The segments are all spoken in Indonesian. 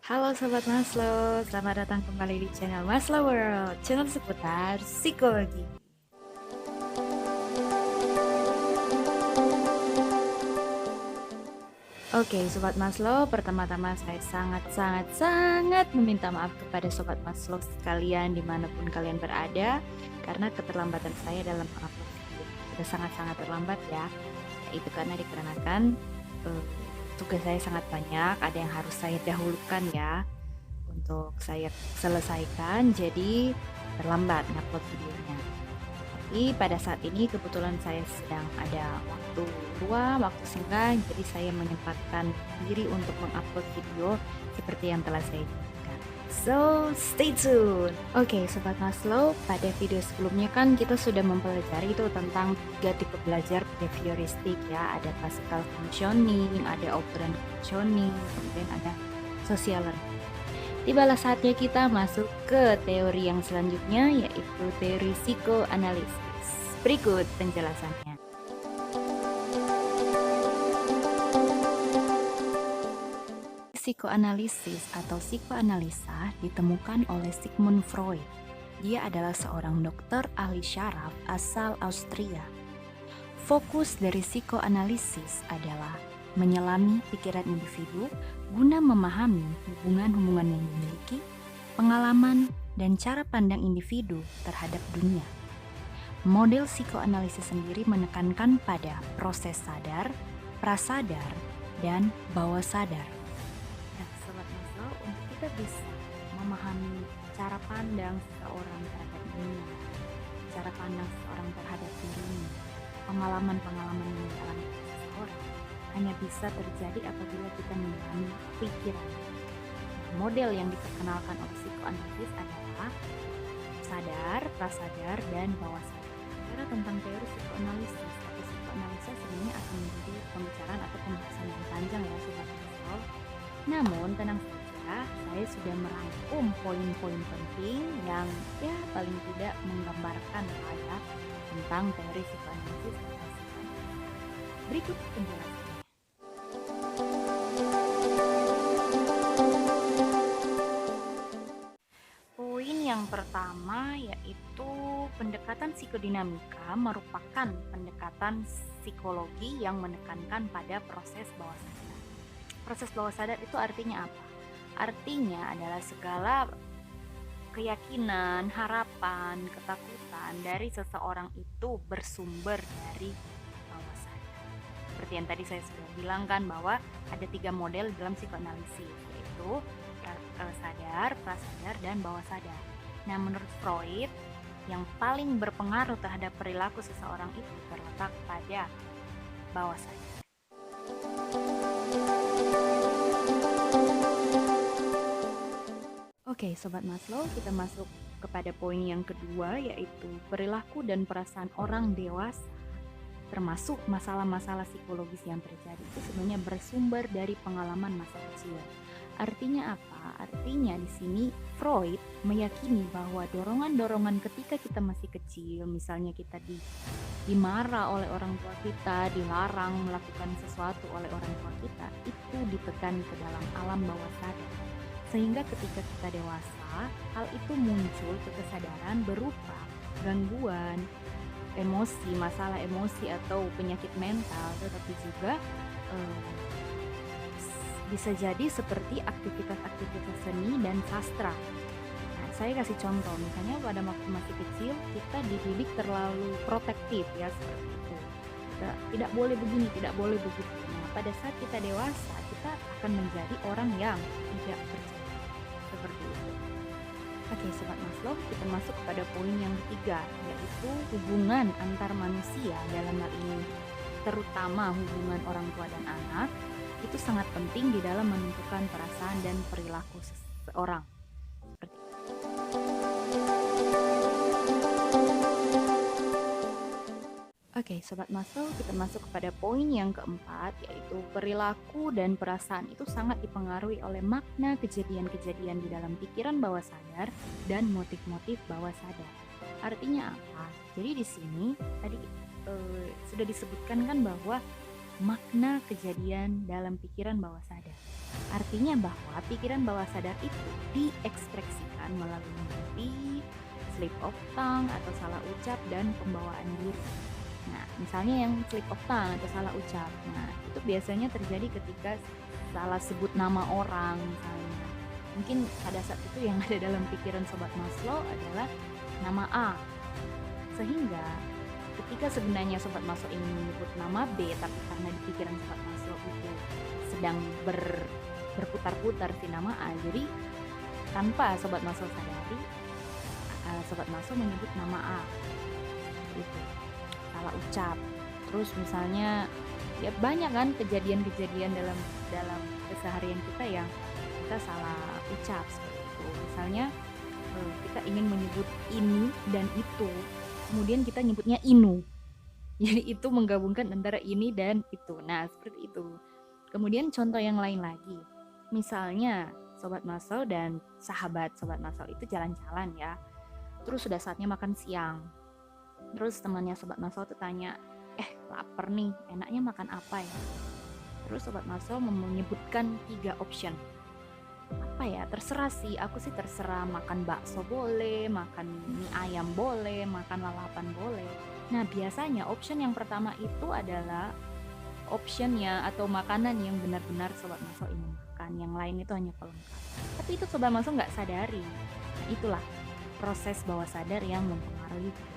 Halo Sobat Maslow, selamat datang kembali di channel Maslow World, channel seputar psikologi. Oke, Sobat Maslow, pertama-tama saya sangat meminta maaf kepada Sobat Maslow sekalian dimanapun kalian berada, karena keterlambatan saya dalam mengupload video sudah sangat terlambat ya. Itu karena dikarenakan tugas saya sangat banyak, ada yang harus saya dahulukan ya untuk saya selesaikan, jadi terlambat ngupload videonya. Tapi pada saat ini kebetulan saya sedang ada waktu luang, waktu senggang, jadi saya menyempatkan diri untuk mengupload video seperti yang telah saya janjikan. So, stay tune. Oke, Sobat Maslow, pada video sebelumnya kan kita sudah mempelajari itu tentang 3 tipe belajar behavioristik ya. Ada classical functioning, ada operant functioning, kemudian ada social learning. Tibalah saatnya kita masuk ke teori yang selanjutnya, yaitu teori psikoanalisis. Berikut penjelasannya. Psikoanalisis atau psikoanalisa ditemukan oleh Sigmund Freud. Dia adalah seorang dokter ahli syaraf asal Austria. Fokus dari psikoanalisis adalah menyelami pikiran individu guna memahami hubungan-hubungan yang dimiliki, pengalaman, dan cara pandang individu terhadap dunia. Model psikoanalisis sendiri menekankan pada proses sadar, prasadar, dan bawah sadar. Nah, Sobat Maslow, untuk kita bisa memahami cara pandang seseorang terhadap dunia, cara pandang seseorang terhadap dirinya, pengalaman-pengalaman yang dialami seseorang hanya bisa terjadi apabila kita memahami pikiran. Model yang diperkenalkan oleh psikoanalisis adalah sadar, prasadar, dan bawah sadar. Bicara tentang teori psikoanalisis atau psikoanalisa sebenarnya akan menjadi pembicaraan atau pembahasan yang panjang ya Sobat Maslow. Namun tenang saja, saya sudah merangkum poin-poin penting yang ya paling tidak menggambarkan ya tentang teori psikoanalisis. Berikut penjelasan. Poin yang pertama yaitu pendekatan psikodinamika merupakan pendekatan psikologi yang menekankan pada proses bawah sadar. Proses bawah sadar itu artinya apa? Artinya adalah segala keyakinan, harapan, ketakutan dari seseorang itu bersumber dari bawah sadar. Seperti yang tadi saya sudah bilang kan bahwa ada 3 model dalam psikoanalisis, yaitu sadar, prasadar, dan bawah sadar. Nah, menurut Freud, yang paling berpengaruh terhadap perilaku seseorang itu terletak pada bawah sadar. Oke, Sobat Maslow, kita masuk kepada poin yang kedua, yaitu perilaku dan perasaan orang dewasa termasuk masalah-masalah psikologis yang terjadi itu sebenarnya bersumber dari pengalaman masa kecil. Artinya apa? Artinya di sini Freud meyakini bahwa dorongan-dorongan ketika kita masih kecil, misalnya kita dimarah oleh orang tua kita, dilarang melakukan sesuatu oleh orang tua kita, itu ditekan ke dalam alam bawah sadar. Sehingga ketika kita dewasa, hal itu muncul ke kesadaran berupa gangguan emosi, masalah emosi atau penyakit mental, tetapi juga bisa jadi seperti aktivitas-aktivitas seni dan sastra. Nah, saya kasih contoh, misalnya pada waktu masih kecil kita dididik terlalu protektif ya seperti itu. Tidak boleh begini, tidak boleh begitu. Nah, pada saat kita dewasa, kita akan menjadi orang yang tidak percaya seperti itu. Oke, Sobat Maslow, kita masuk pada poin yang ketiga, yaitu hubungan antar manusia dalam hal ini, terutama hubungan orang tua dan anak, itu sangat penting di dalam menentukan perasaan dan perilaku seseorang. Oke, Sobat Maslow, kita masuk kepada poin yang keempat, yaitu perilaku dan perasaan itu sangat dipengaruhi oleh makna kejadian-kejadian di dalam pikiran bawah sadar dan motif-motif bawah sadar. Artinya apa? Jadi di sini tadi sudah disebutkan kan bahwa makna kejadian dalam pikiran bawah sadar. Artinya bahwa pikiran bawah sadar itu diekspresikan melalui mimpi, slip of tongue atau salah ucap, dan pembawaan diri. Nah, misalnya yang slip of tongue atau salah ucap, nah itu biasanya terjadi ketika salah sebut nama orang misalnya. Mungkin pada saat itu yang ada dalam pikiran Sobat Maslow adalah nama A. Sehingga ketika sebenarnya Sobat Maslow ingin menyebut nama B, tapi karena di pikiran Sobat Maslow itu sedang berputar-putar si nama A, jadi tanpa Sobat Maslow sadari, Sobat Maslow menyebut nama A. Itu salah ucap. Terus misalnya ya banyak kan kejadian-kejadian dalam keseharian kita yang kita salah ucap seperti itu. Misalnya kita ingin menyebut ini dan itu, kemudian kita nyebutnya inu. Jadi itu menggabungkan antara ini dan itu. Nah, seperti itu. Kemudian contoh yang lain lagi. Misalnya Sobat Maslow dan sahabat Sobat Maslow itu jalan-jalan ya. Terus sudah saatnya makan siang. Terus temannya Sobat Maslow tuh tanya, lapar nih, enaknya makan apa ya? Terus Sobat Maslow menyebutkan 3 option. Apa ya, terserah sih, aku sih terserah, makan bakso boleh, makan mie ayam boleh, makan lalapan boleh. Nah, biasanya option yang pertama itu adalah optionnya atau makanan yang benar-benar Sobat Maslow ingin makan. Yang lain itu hanya pelengkap. Tapi itu Sobat Maslow nggak sadari. Nah, itulah proses bawah sadar yang mempengaruhi kita.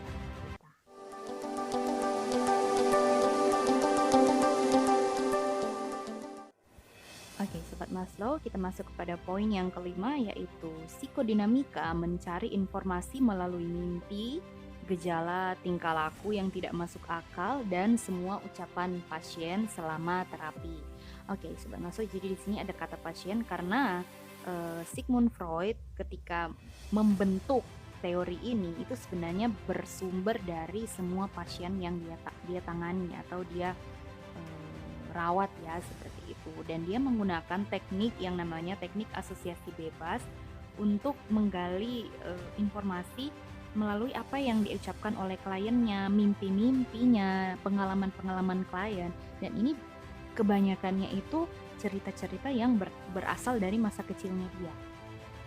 Oke, Sobat Maslow, kita masuk kepada poin yang kelima, yaitu psikodinamika mencari informasi melalui mimpi, gejala, tingkah laku yang tidak masuk akal, dan semua ucapan pasien selama terapi. Oke, Sobat Maslow, jadi di sini ada kata pasien karena Sigmund Freud ketika membentuk teori ini itu sebenarnya bersumber dari semua pasien yang dia tangani atau dia rawat ya, seperti itu. Dan dia menggunakan teknik yang namanya teknik asosiasi bebas untuk menggali informasi melalui apa yang diucapkan oleh kliennya, mimpi-mimpinya, pengalaman-pengalaman klien. Dan ini kebanyakannya itu cerita-cerita yang berasal dari masa kecilnya dia.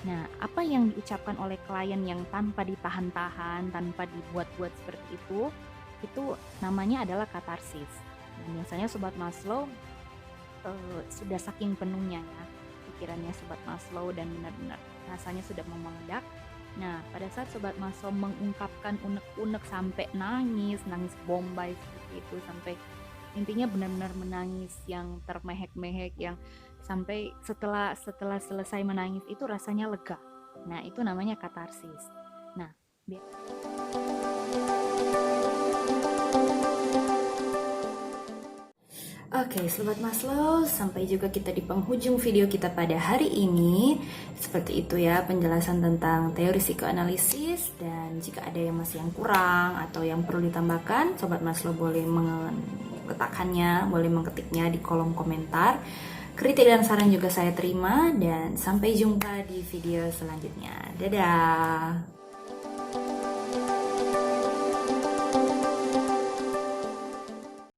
Nah, apa yang diucapkan oleh klien yang tanpa ditahan-tahan, tanpa dibuat-buat seperti itu namanya adalah katarsis. Dan biasanya Sobat Maslow sudah saking penuhnya ya pikirannya Sobat Maslow dan benar-benar rasanya sudah mau meledak. Nah, pada saat Sobat Maslow mengungkapkan unek-unek sampai nangis bombay seperti itu, sampai intinya benar-benar menangis yang termehek-mehek, yang sampai setelah selesai menangis itu rasanya lega. Nah, itu namanya katarsis. Nah, Oke, Sobat Maslow, sampai juga kita di penghujung video kita pada hari ini. Seperti itu ya penjelasan tentang teori psikoanalisis, dan jika ada yang masih yang kurang atau yang perlu ditambahkan, Sobat Maslow boleh meletakkannya, boleh mengetiknya di kolom komentar. Kritik dan saran juga saya terima, dan sampai jumpa di video selanjutnya. Dadah!